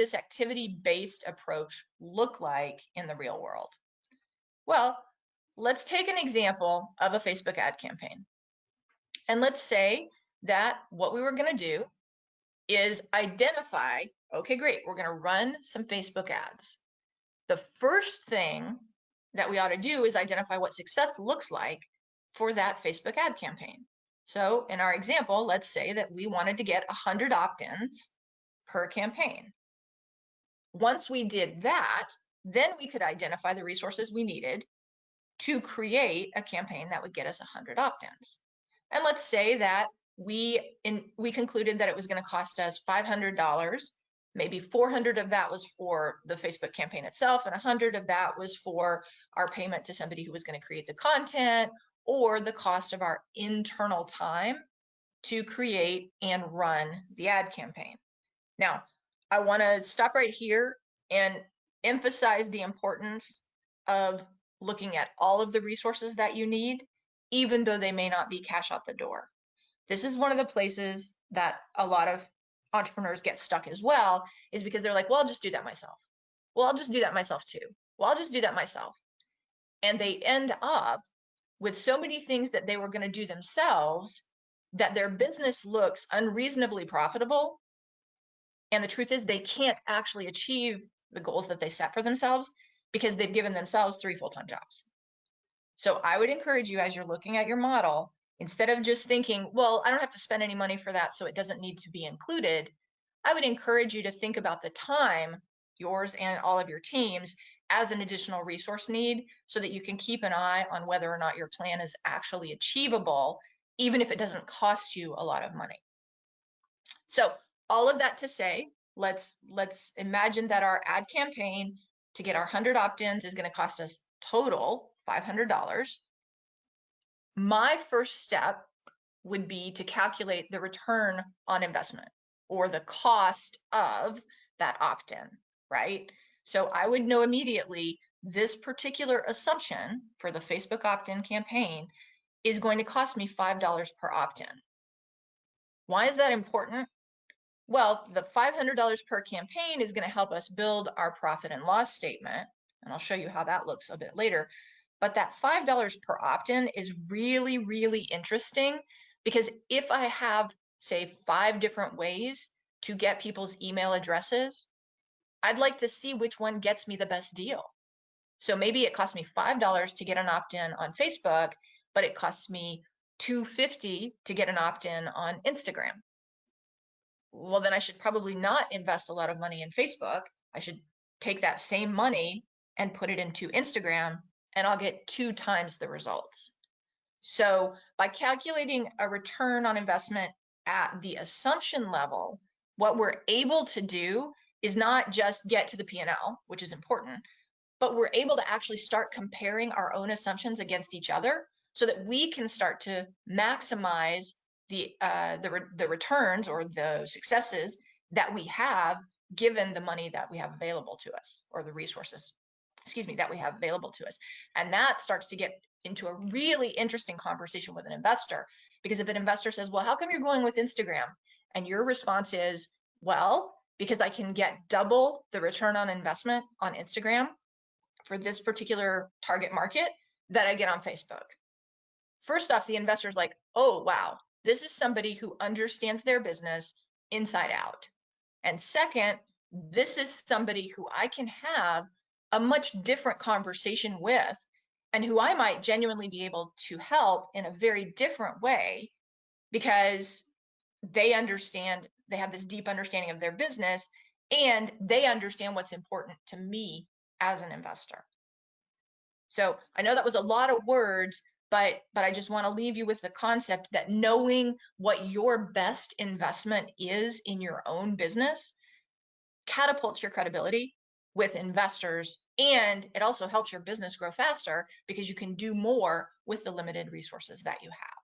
this activity-based approach look like in the real world? Well, let's take an example of a Facebook ad campaign. And let's say that what we were going to do is identify, okay, great, we're going to run some Facebook ads. The first thing that we ought to do is identify what success looks like for that Facebook ad campaign. So in our example, let's say that we wanted to get 100 opt-ins per campaign. Once we did that, then we could identify the resources we needed to create a campaign that would get us 100 opt-ins. And let's say that we concluded that it was going to cost us $500. Maybe 400 of that was for the Facebook campaign itself, and 100 of that was for our payment to somebody who was going to create the content, or the cost of our internal time to create and run the ad campaign. Now, I want to stop right here and emphasize the importance of looking at all of the resources that you need, even though they may not be cash out the door. This is one of the places that a lot of entrepreneurs get stuck as well, is because they're like, well, I'll just do that myself. Well, I'll just do that myself too. Well, I'll just do that myself. And they end up with so many things that they were going to do themselves that their business looks unreasonably profitable. And the truth is they can't actually achieve the goals that they set for themselves because they've given themselves 3 full-time jobs. So I would encourage you, as you're looking at your model, instead of just thinking, well, I don't have to spend any money for that, so it doesn't need to be included, I would encourage you to think about the time, yours and all of your teams, as an additional resource need, so that you can keep an eye on whether or not your plan is actually achievable, even if it doesn't cost you a lot of money. So all of that to say, let's imagine that our ad campaign to get our 100 opt-ins is going to cost us total $500. My first step would be to calculate the return on investment, or the cost of that opt-in, right? So I would know immediately this particular assumption for the Facebook opt-in campaign is going to cost me $5 per opt-in. Why is that important? Well, the $500 per campaign is going to help us build our profit and loss statement, and I'll show you how that looks a bit later. But that $5 per opt-in is really, really interesting, because if I have, say, 5 different ways to get people's email addresses, I'd like to see which one gets me the best deal. So maybe it costs me $5 to get an opt-in on Facebook, but it costs me $2.50 to get an opt-in on Instagram. Well, then I should probably not invest a lot of money in Facebook. I should take that same money and put it into Instagram, and I'll get 2 times the results. So by calculating a return on investment at the assumption level, what we're able to do is not just get to the P&L, which is important, but we're able to actually start comparing our own assumptions against each other, so that we can start to maximize the returns or the successes that we have, given the money that we have available to us, or the resources, that we have available to us. And that starts to get into a really interesting conversation with an investor, because if an investor says, well, how come you're going with Instagram? And your response is, well, because I can get double the return on investment on Instagram for this particular target market that I get on Facebook. First off, the investor's like, oh, wow, this is somebody who understands their business inside out. And second, this is somebody who I can have a much different conversation with, and who I might genuinely be able to help in a very different way, because they understand, they have this deep understanding of their business, and they understand what's important to me as an investor. So I know that was a lot of words, but I just want to leave you with the concept that knowing what your best investment is in your own business catapults your credibility with investors, and it also helps your business grow faster, because you can do more with the limited resources that you have.